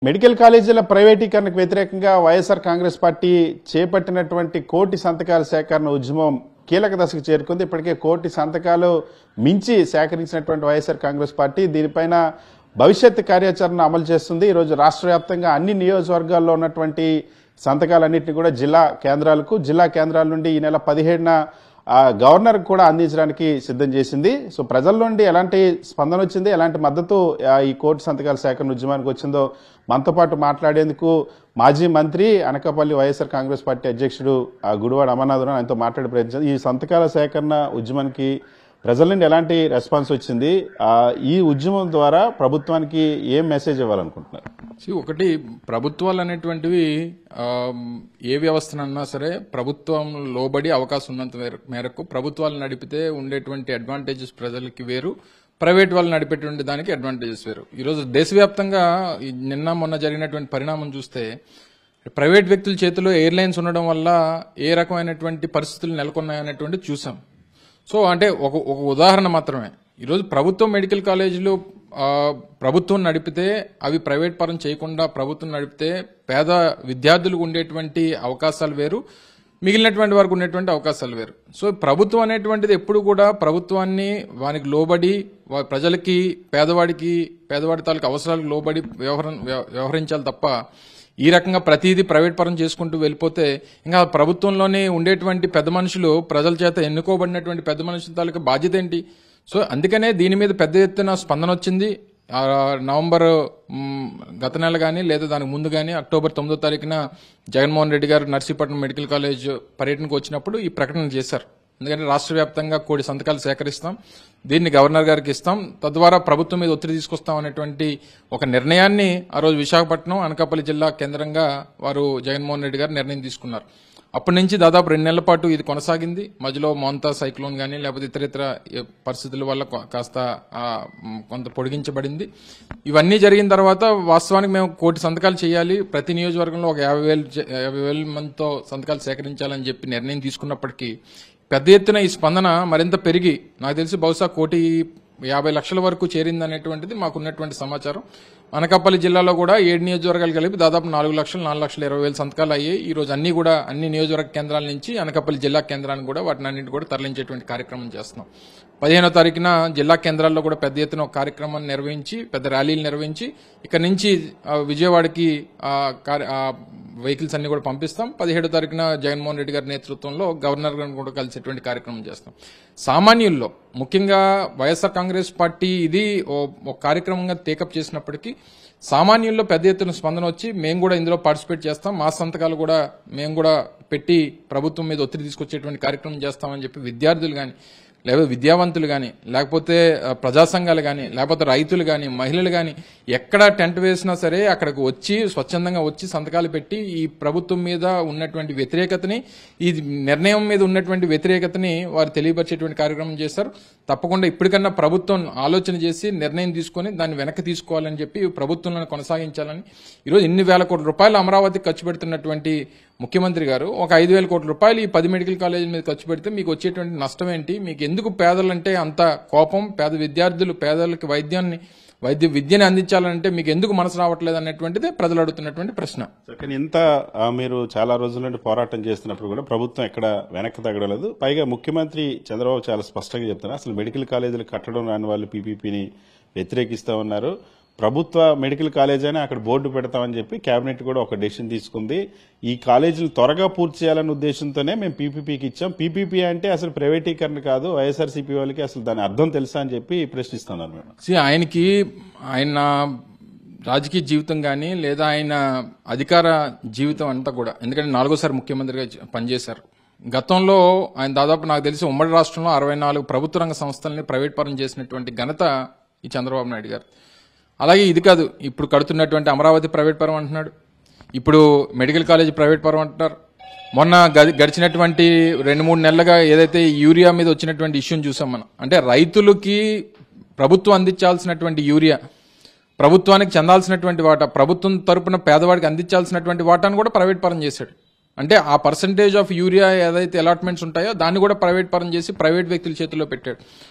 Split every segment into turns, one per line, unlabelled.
Medical కాలేజీల ప్రైవేటీకరణకు వ్యతిరేకంగా వైఎస్ఆర్ కాంగ్రెస్ పార్టీ చేపట్టినటువంటి కోటి సంతకాల సేకరణ ఉద్యమం కీలక దశకు చేరుకుంది. ఇప్పటికే కోటి సంతకాలు మించి సేకరించినటువంటి వైఎస్ఆర్ కాంగ్రెస్ పార్టీ దీనిపైన భవిష్యత్ కార్యాచరణ అమలు చేస్తుంది. ఈరోజు రాష్ట్ర వ్యాప్తంగా అన్ని నియోజకవర్గాల్లో ఉన్నటువంటి సంతకాలన్నింటినీ కూడా జిల్లా కేంద్రాల నుండి ఈ నెల 17న గవర్నర్ కూడా అందించడానికి సిద్ధం చేసింది. సో ప్రజల నుండి ఎలాంటి స్పందన వచ్చింది, ఎలాంటి మద్దతు ఈ కోటి సంతకాల సేకరణ ఉద్యమానికి వచ్చిందో మనతో పాటు మాట్లాడేందుకు మాజీ మంత్రి అనకాపల్లి వైఎస్ఆర్ కాంగ్రెస్ పార్టీ అధ్యక్షుడు గుడివాడ అమర్నాథ్ ఆయనతో మాట్లాడే ప్రయత్నించారు. ఈ సంతకాల సేకరణ ఉద్యమానికి ప్రజల నుండి ఎలాంటి రెస్పాన్స్ వచ్చింది, ఈ ఉద్యమం ద్వారా ప్రభుత్వానికి ఏం మెసేజ్ ఇవ్వాలనుకుంటున్నారు?
ఒకటి, ప్రభుత్వాలు అనేటువంటివి ఏ వ్యవస్థనన్నా సరే ప్రభుత్వం లోబడి అవకాశం ఉన్నంత మేరకు ప్రభుత్వాలు నడిపితే ఉండేటువంటి అడ్వాంటేజెస్ ప్రజలకి వేరు, ప్రైవేట్ వాళ్ళు నడిపేటువంటి దానికి అడ్వాంటేజెస్ వేరు. ఈరోజు దేశవ్యాప్తంగా నిన్న మొన్న జరిగినటువంటి పరిణామం చూస్తే ప్రైవేట్ వ్యక్తుల చేతిలో ఎయిర్లైన్స్ ఉండడం వల్ల ఏ రకమైనటువంటి పరిస్థితులు నెలకొన్నాయనేటువంటి చూసాం. సో అంటే ఒక ఉదాహరణ మాత్రమే. ఈరోజు ప్రభుత్వం మెడికల్ కాలేజీలు ప్రభుత్వం నడిపితే అవి ప్రైవేట్ పరం చేయకుండా ప్రభుత్వం నడిపితే పేద విద్యార్థులకు ఉండేటువంటి అవకాశాలు వేరు, మిగిలినటువంటి వారికి ఉండేటువంటి అవకాశాలు వేరు. సో ప్రభుత్వం అనేటువంటిది ఎప్పుడు కూడా ప్రభుత్వాన్ని వానికి లోబడి ప్రజలకి పేదవాడి తాలూకు అవసరాలకు లోబడి వ్యవహరించాలి తప్ప ఈ రకంగా ప్రతిదీ ప్రైవేట్ పరం చేసుకుంటూ వెళ్ళిపోతే ఇంకా ప్రభుత్వంలోనే ఉండేటువంటి పెద్ద మనుషులు, ప్రజల చేత ఎన్నుకోబడినటువంటి పెద్ద మనుషుల తాలూకు బాధ్యత ఏంటి? సో అందుకనే దీని మీద పెద్ద ఎత్తున స్పందన వచ్చింది. నవంబర్ గత నెల కానీ లేదా దానికి ముందు కానీ అక్టోబర్ 9వ తారీఖున జగన్మోహన్ రెడ్డి గారు నర్సీపట్నం మెడికల్ కాలేజ్ పర్యటనకు వచ్చినప్పుడు ఈ ప్రకటన చేశారు. ఎందుకంటే రాష్ట్ర వ్యాప్తంగా కోటి సంతకాలు సేకరిస్తాం, దీన్ని గవర్నర్ గారికి ఇస్తాం, తద్వారా ప్రభుత్వం మీద ఒత్తిడి తీసుకొస్తాం అనేటువంటి ఒక నిర్ణయాన్ని ఆ రోజు విశాఖపట్నం అనకాపల్లి జిల్లా కేంద్రంగా వారు జగన్మోహన్ రెడ్డి గారు నిర్ణయం తీసుకున్నారు. అప్పటి నుంచి దాదాపు 2 నెలల పాటు ఇది కొనసాగింది. మధ్యలో మోంతా సైక్లోన్ కానీ లేకపోతే ఇతర పరిస్థితుల వల్ల కాస్త కొంత పొడిగించబడింది. ఇవన్నీ జరిగిన తర్వాత వాస్తవానికి మేము కోటి సంతకాలు చేయాలి, ప్రతి నియోజకవర్గంలో ఒక 50,000 మందితో సంతకాలు సేకరించాలని చెప్పి నిర్ణయం తీసుకున్నప్పటికీ పెద్ద ఎత్తున ఈ స్పందన మరింత పెరిగి నాకు తెలిసి బహుశా 1,50,00,000 వరకు చేరిందనేటువంటిది మాకున్నటువంటి సమాచారం. అనకాపల్లి జిల్లాలో కూడా 7 నియోజకవర్గాలు కలిపి దాదాపు 4,20,000 సంతకాలు అయ్యాయి. ఈ రోజు అన్ని నియోజకవర్గ కేంద్రాల నుంచి అనకాపల్లి జిల్లా కేంద్రానికి కూడా వాటిని అన్నింటి కూడా తరలించేటువంటి కార్యక్రమం చేస్తున్నాం. 15వ తారీఖున జిల్లా కేంద్రాల్లో కూడా పెద్ద ఎత్తున ఒక కార్యక్రమాన్ని నిర్వహించి పెద్ద ర్యాలీలు నిర్వహించి ఇక్కడ నుంచి విజయవాడకి వెహికల్స్ అన్ని కూడా పంపిస్తాం. 17వ తారీఖున జగన్మోహన్ రెడ్డి గారి నేతృత్వంలో గవర్నర్ గారిని కూడా కలిసేటువంటి కార్యక్రమం చేస్తాం. సామాన్యుల్లో ముఖ్యంగా వైఎస్ఆర్ కాంగ్రెస్ పార్టీ ఇది ఒక కార్యక్రమంగా టేకప్ చేసినప్పటికీ సామాన్యుల్లో పెద్ద ఎత్తున స్పందన వచ్చి మేము కూడా ఇందులో పార్టిసిపేట్ చేస్తాం, మా సంతకాలు కూడా మేము కూడా పెట్టి ప్రభుత్వం మీద ఒత్తిడి తీసుకొచ్చేటువంటి కార్యక్రమం చేస్తామని చెప్పి విద్యార్థులు కానీ లేకపోతే విద్యావంతులు కానీ లేకపోతే ప్రజా సంఘాలు కానీ లేకపోతే రైతులు కానీ మహిళలు కానీ ఎక్కడ టెంట్ వేసినా సరే అక్కడికి వచ్చి స్వచ్ఛందంగా వచ్చి సంతకాలు పెట్టి ఈ ప్రభుత్వం మీద ఉన్నటువంటి వ్యతిరేకతని, ఈ నిర్ణయం మీద ఉన్నటువంటి వ్యతిరేకతని వారు తెలియపరిచేటువంటి కార్యక్రమం చేశారు. తప్పకుండా ఇప్పటికన్నా ప్రభుత్వం ఆలోచన చేసి నిర్ణయం తీసుకుని దాన్ని వెనక్కి తీసుకోవాలని చెప్పి ప్రభుత్వంలో కొనసాగించాలని ఈరోజు ఇన్ని వేల కోట్ల రూపాయలు అమరావతికి ఖర్చు పెడుతున్నటువంటి ముఖ్యమంత్రి గారు ఒక 5,000 కోట్ల రూపాయలు ఈ 10 మెడికల్ కాలేజీల మీద ఖర్చు పెడితే మీకు వచ్చేటువంటి నష్టం ఏంటి? మీకు ఎందుకు పేదలంటే అంత కోపం? పేదలకి విద్యని అందించాలంటే మీకు ఎందుకు మనసు రావట్లేదు అనేటువంటిది ప్రజలు అడుగుతున్నటువంటి ప్రశ్న.
కానీ ఇంత మీరు చాలా రోజుల నుండి పోరాటం చేస్తున్నప్పుడు కూడా ప్రభుత్వం ఎక్కడ వెనక్కి తగ్గలేదు. పైగా ముఖ్యమంత్రి చంద్రబాబు చాలా స్పష్టంగా చెప్తున్నారు, అసలు మెడికల్ కాలేజీలు కట్టడం రాని వాళ్ళు పీపీపీని వ్యతిరేకిస్తా ఉన్నారు. ప్రభుత్వ మెడికల్ కాలేజ్ అని అక్కడ బోర్డు పెడతామని చెప్పి కేబినెట్ కూడా ఒక డెసిషన్ తీసుకుంది. ఈ కాలేజీలు త్వరగా పూర్తి చేయాలనే ఉద్దేశంతోనే మేము పీపీపీకి ఇచ్చాం. పీపీపీ అంటే అసలు ప్రైవేటీకరణ కాదు, వైఎస్ఆర్సీపీ వాళ్ళకి అసలు దాని అర్థం తెలుసా అని చెప్పి ప్రశ్నిస్తున్నారు మేడం.
ఆయన రాజకీయ జీవితం కానీ లేదా ఆయన అధికార జీవితం అంతా కూడా, ఎందుకంటే 4వ సారి ముఖ్యమంత్రిగా పనిచేశారు. గతంలో ఆయన దాదాపు నాకు తెలిసి ఉమ్మడి రాష్ట్రంలో 64 ప్రభుత్వ రంగ సంస్థల్ని ప్రైవేట్ పరం చేసినటువంటి ఘనత ఈ చంద్రబాబు నాయుడు గారు. అలాగే ఇది కాదు, ఇప్పుడు కడుతున్నటువంటి అమరావతి ప్రైవేట్ పరం అంటున్నాడు, ఇప్పుడు మెడికల్ కాలేజ్ ప్రైవేట్ పరం అంటున్నారు. మొన్న గడిచినటువంటి 2-3 నెలలుగా ఏదైతే యూరియా మీద వచ్చినటువంటి ఇష్యూని చూసాం మనం. అంటే రైతులకి ప్రభుత్వం అందించాల్సినటువంటి యూరియా, ప్రభుత్వానికి చెందాల్సినటువంటి వాటా, ప్రభుత్వం తరపున పేదవాడికి అందించాల్సినటువంటి వాటాను కూడా ప్రైవేట్ పరం చేశాడు. అంటే ఆ పర్సంటేజ్ ఆఫ్ యూరియా ఏదైతే అలాట్మెంట్స్ ఉంటాయో దాన్ని కూడా ప్రైవేట్ పరం చేసి ప్రైవేట్ వ్యక్తుల చేతుల్లో పెట్టాడు.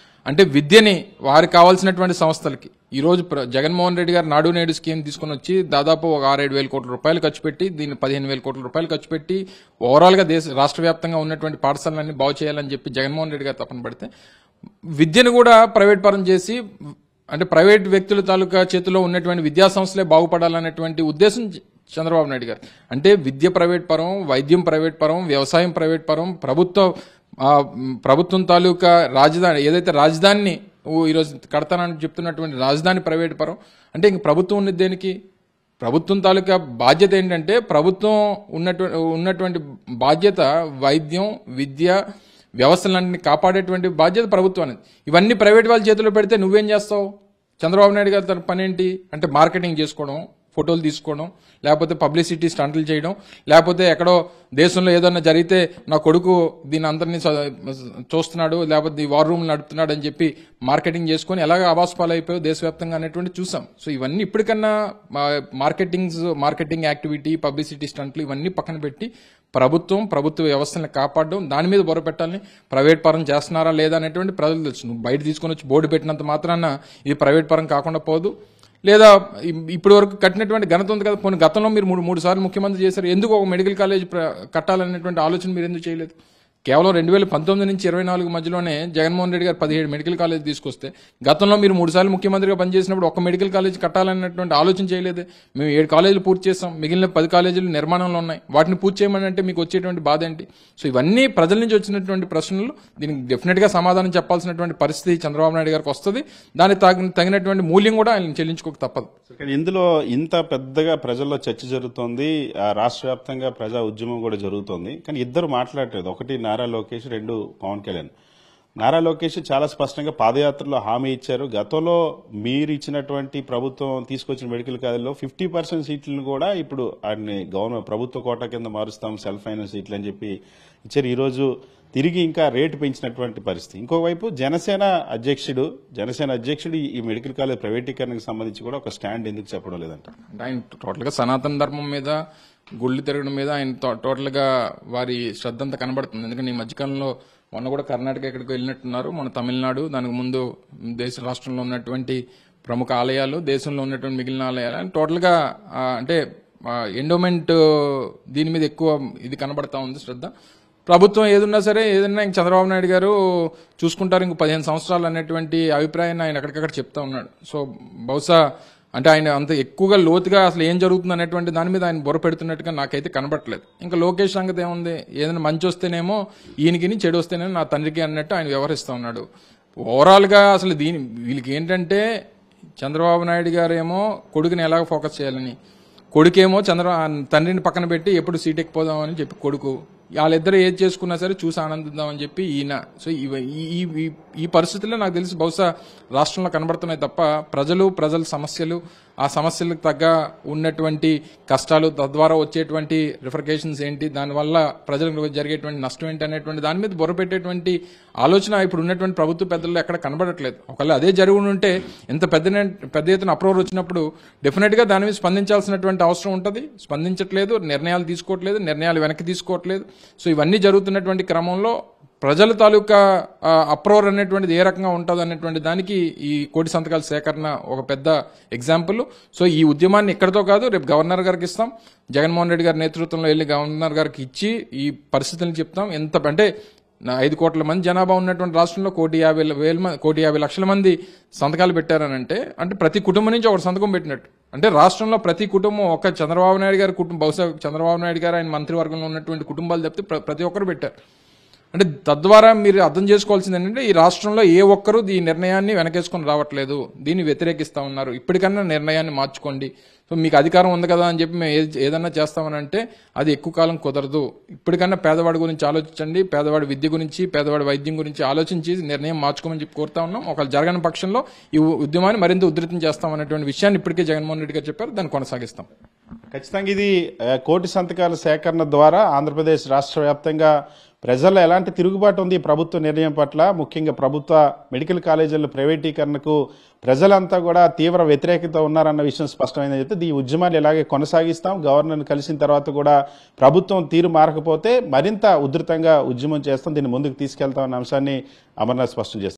అంటే విద్యని వారికి కావాల్సినటువంటి సంస్థలకి ఈ రోజు జగన్మోహన్ రెడ్డి గారు నాడు నేడు స్కీమ్ తీసుకుని వచ్చి దాదాపు ఒక 6-7 కోట్ల రూపాయలు ఖర్చు పెట్టి దీన్ని 15,000 కోట్ల రూపాయలు ఖర్చు పెట్టి ఓవరాల్ గా రాష్ట్ర వ్యాప్తంగా ఉన్నటువంటి పాఠశాలన్నీ బాగు చేయాలని చెప్పి జగన్మోహన్ రెడ్డి గారు తపన పడితే విద్యను కూడా ప్రైవేట్ పరం చేసి అంటే ప్రైవేట్ వ్యక్తుల తాలూకా చేతిలో ఉన్నటువంటి విద్యా సంస్థలే బాగుపడాలనేటువంటి ఉద్దేశం చంద్రబాబు నాయుడు గారు. అంటే విద్య ప్రైవేట్ పరం, వైద్యం ప్రైవేట్ పరం, వ్యవసాయం ప్రైవేట్ పరం, ప్రభుత్వం తాలూకా రాజధాని ఏదైతే రాజధానిని ఈరోజు కడతానని చెప్తున్నటువంటి రాజధాని ప్రైవేట్ పరం. అంటే ఇంక ప్రభుత్వం ఉన్నది దేనికి? ప్రభుత్వం తాలూకా బాధ్యత ఏంటంటే ప్రభుత్వం ఉన్నటువంటి బాధ్యత వైద్యం, విద్య, వ్యవస్థలన్నింటినీ కాపాడేటువంటి బాధ్యత ప్రభుత్వానికి. ఇవన్నీ ప్రైవేట్ వాళ్ళ చేతిలో పెడితే నువ్వేం చేస్తావు? చంద్రబాబు నాయుడు గారి తన పని ఏంటి అంటే మార్కెటింగ్ చేసుకోవడం, ఫోటోలు తీసుకోవడం, లేకపోతే పబ్లిసిటీ స్టంట్లు చేయడం, లేకపోతే ఎక్కడో దేశంలో ఏదన్నా జరిగితే నా కొడుకు దీని అందరినీ చూస్తున్నాడు, లేకపోతే ఈ వార్ రూమ్ నడుపుతున్నాడు అని చెప్పి మార్కెటింగ్ చేసుకుని ఎలాగ అవాస్పాలు అయిపోయావు దేశవ్యాప్తంగా అనేటువంటి చూసాం. సో ఇవన్నీ ఇప్పటికన్నా మార్కెటింగ్ యాక్టివిటీ, పబ్లిసిటీ స్టంట్లు ఇవన్నీ పక్కన పెట్టి ప్రభుత్వ వ్యవస్థలను కాపాడడం, దాని మీద బొర పెట్టాలని ప్రైవేట్ పరం చేస్తున్నారా లేదా అనేటువంటి ప్రజలు తెలుసు. నువ్వు బయట తీసుకొని వచ్చి బోర్డు పెట్టినంత మాత్రాన ఇది ప్రైవేట్ పరం కాకుండా పోదు. లేదా ఇప్పటి వరకు కట్టినటువంటి ఘనత ఉంది కదా, కొన్ని గతంలో మీరు మూడు సార్లు ముఖ్యమంత్రి చేశారు, ఎందుకు ఒక మెడికల్ కాలేజ్ కట్టాలనేటువంటి ఆలోచన మీరు ఎందుకు చేయలేదు? కేవలం 2019 నుంచి 24 మధ్యలోనే జగన్మోహన్ రెడ్డి గారు 17 మెడికల్ కాలేజ్ తీసుకొస్తే గతంలో మీరు 3 సార్లు ముఖ్యమంత్రిగా పనిచేసినప్పుడు ఒక మెడికల్ కాలేజ్ కట్టాలన్నటువంటి ఆలోచన చేయలేదే. మేము 7 కాలేజీలు పూర్తి చేస్తాం, మిగిలిన 10 కాలేజీలు నిర్మాణంలో ఉన్నాయి, వాటిని పూర్తి చేయమని అంటే మీకు వచ్చేటువంటి బాధ ఏంటి? సో ఇవన్నీ ప్రజల నుంచి వచ్చినటువంటి ప్రశ్నలు, దీనికి డెఫినెట్ గా సమాధానం చెప్పాల్సినటువంటి పరిస్థితి చంద్రబాబు నాయుడు గారికి వస్తుంది. దానికి తగినటువంటి మూల్యం కూడా ఆయన చెల్లించుకోక తప్పదు.
ఇందులో ఇంత పెద్దగా ప్రజల్లో చర్చ జరుగుతోంది, రాష్ట్ర వ్యాప్తంగా ప్రజా ఉద్యమం కూడా జరుగుతోంది, కానీ ఇద్దరు మాట్లాడలేదు. ఒకటి నారా లోకేష్, 2 పవన్ కళ్యాణ్. నారా లోకేష్ చాలా స్పష్టంగా పాదయాత్రలో హామీ ఇచ్చారు. గతంలో మీరు ఇచ్చినటువంటి ప్రభుత్వం తీసుకొచ్చిన మెడికల్ కాలేజీలో 50% సీట్లను కూడా ఇప్పుడు గవర్నమెంట్ ప్రభుత్వ కోటా కింద మారుస్తాం, సెల్ఫ్ ఫైనాన్స్ సీట్లు అని చెప్పి ఇచ్చారు. ఈ రోజు తిరిగి ఇంకా రేటు పెంచినటువంటి పరిస్థితి. ఇంకోవైపు జనసేన అధ్యక్షుడు ఈ మెడికల్ కాలేజ్ ప్రైవేటీకరణకు సంబంధించి కూడా ఒక స్టాండ్ ఎందుకు చెప్పడం లేదంట?
ఆయన టోటల్ గా సనాతన ధర్మం మీద, గుళ్ళు తిరగడం మీద ఆయన టోటల్ గా వారి శ్రద్ధ అంతా కనబడుతుంది. ఎందుకంటే ఈ మధ్యకాలంలో మొన్న కూడా కర్ణాటక ఎక్కడికి వెళ్ళినట్టున్నారు, మన తమిళనాడు, దానికి ముందు రాష్ట్రంలో ఉన్నటువంటి ప్రముఖ ఆలయాలు, దేశంలో ఉన్నటువంటి మిగిలిన ఆలయాలు టోటల్ గా అంటే ఎండోమెంట్ దీని మీద ఎక్కువ ఇది కనబడతా ఉంది శ్రద్ధ. ప్రభుత్వం ఏదున్నా సరే ఏదన్నా ఇంక చంద్రబాబు నాయుడు గారు చూసుకుంటారు ఇంక 15 సంవత్సరాలు అనేటువంటి అభిప్రాయాన్ని ఆయన ఎక్కడికక్కడ చెప్తా ఉన్నాడు. సో బహుశా అంటే ఆయన అంత ఎక్కువగా లోతుగా అసలు ఏం జరుగుతుంది అనేటువంటి దాని మీద ఆయన బొర పెడుతున్నట్టుగా నాకైతే కనబడట్లేదు. ఇంకా లోకేష్ సంగతి ఏముంది, ఏదైనా మంచి వస్తేనేమో ఈయనకి, చెడు వస్తేనేమో నా తండ్రికి అన్నట్టు ఆయన వ్యవహరిస్తూ ఉన్నాడు. ఓవరాల్ గా అసలు వీళ్ళకి ఏంటంటే చంద్రబాబు నాయుడు గారు ఏమో కొడుకుని ఎలాగ ఫోకస్ చేయాలని, కొడుకేమో తండ్రిని పక్కన పెట్టి ఎప్పుడు సీట్ ఎక్కిపోదామని చెప్పి కొడుకు, వాళ్ళిద్దరు ఏది చేసుకున్నా సరే చూసి ఆనందిద్దామని చెప్పి ఈయన. సో ఈ పరిస్థితుల్లో నాకు తెలిసి బహుశా రాష్ట్రంలో కనబడుతున్నాయి తప్ప ప్రజల సమస్యలు, ఆ సమస్యలకు తగ్గ ఉన్నటువంటి కష్టాలు, తద్వారా వచ్చేటువంటి రిఫర్కేషన్స్ ఏంటి, దానివల్ల ప్రజలకు జరిగేటువంటి నష్టం ఏంటి అనేటువంటి దాని మీద బొర పెట్టేటువంటి ఆలోచన ఇప్పుడు ఉన్నటువంటి ప్రభుత్వ పెద్దల్లో ఎక్కడ కనబడట్లేదు. ఒకవేళ అదే జరిగి ఉంటే ఎంత పెద్ద ఎత్తున అప్రోర్ వచ్చినప్పుడు డెఫినెట్ గా దాని మీద స్పందించాల్సినటువంటి అవసరం ఉంటుంది. స్పందించట్లేదు, నిర్ణయాలు తీసుకోవట్లేదు, నిర్ణయాలు వెనక్కి తీసుకోవట్లేదు. సో ఇవన్నీ జరుగుతున్నటువంటి క్రమంలో ప్రజల తాలూకా అప్రోర్ అనేటువంటిది ఏ రకంగా ఉంటుంది అనేటువంటి దానికి ఈ కోటి సంతకాల సేకరణ ఒక పెద్ద ఎగ్జాంపుల్. సో ఈ ఉద్యమాన్ని ఇక్కడితో కాదు, రేపు గవర్నర్ గారికి ఇస్తాం, జగన్మోహన్ రెడ్డి గారి నేతృత్వంలో వెళ్ళి గవర్నర్ గారికి ఇచ్చి ఈ పరిస్థితులను చెప్తాం. ఎంత అంటే 5 కోట్ల మంది జనాభా ఉన్నటువంటి రాష్ట్రంలో 1,50,00,000 మంది సంతకాలు పెట్టారనంటే అంటే ప్రతి కుటుంబం నుంచి ఒక సంతకం పెట్టినట్టు. అంటే రాష్ట్రంలో ప్రతి కుటుంబం ఒక చంద్రబాబు నాయుడు గారి కుటుంబం, బహుశా చంద్రబాబు నాయుడు గారు ఆయన మంత్రివర్గంలో ఉన్నటువంటి కుటుంబాలు తప్పితే ప్రతి ఒక్కరు పెట్టారు. అంటే తద్వారా మీరు అర్థం చేసుకోవాల్సింది ఏంటంటే ఈ రాష్ట్రంలో ఏ ఒక్కరూ ఈ నిర్ణయాన్ని వెనకేసుకొని రావట్లేదు, దీన్ని వ్యతిరేకిస్తా ఉన్నారు. ఇప్పటికన్నా నిర్ణయాన్ని మార్చుకోండి, సో మీకు అధికారం ఉంది కదా అని చెప్పి మేము ఏదన్నా చేస్తామని అంటే అది ఎక్కువ కాలం కుదరదు. ఇప్పటికన్నా పేదవాడి గురించి ఆలోచించండి, పేదవాడి విద్య గురించి, పేదవాడి వైద్యం గురించి ఆలోచించి నిర్ణయం మార్చుకోమని చెప్పి కోరుతా ఉన్నాం. ఒకవేళ జరగని పక్షంలో ఈ ఉద్యమాన్ని మరింత ఉధృతం చేస్తామనేటువంటి విషయాన్ని ఇప్పటికే జగన్మోహన్ రెడ్డి గారు చెప్పారు, దాన్ని కొనసాగిస్తాం.
ఖచ్చితంగా ఇది కోటి సంతకాల సేకరణ ద్వారా ఆంధ్రప్రదేశ్ రాష్ట్ర వ్యాప్తంగా ప్రజల్లో ఎలాంటి తిరుగుబాటు ఉంది ప్రభుత్వ నిర్ణయం పట్ల, ముఖ్యంగా ప్రభుత్వ మెడికల్ కాలేజీల ప్రైవేటీకరణకు ప్రజలంతా కూడా తీవ్ర వ్యతిరేకత ఉన్నారన్న విషయం స్పష్టమైందని చెప్తే ఈ ఉద్యమాలు ఇలాగే కొనసాగిస్తాం. గవర్నర్ను కలిసిన తర్వాత కూడా ప్రభుత్వం తీరు మారకపోతే మరింత ఉధృతంగా ఉద్యమం చేస్తాం, దీన్ని ముందుకు తీసుకెళ్తామన్న అంశాన్ని అమర్నాథ్ స్పష్టం చేస్తారు.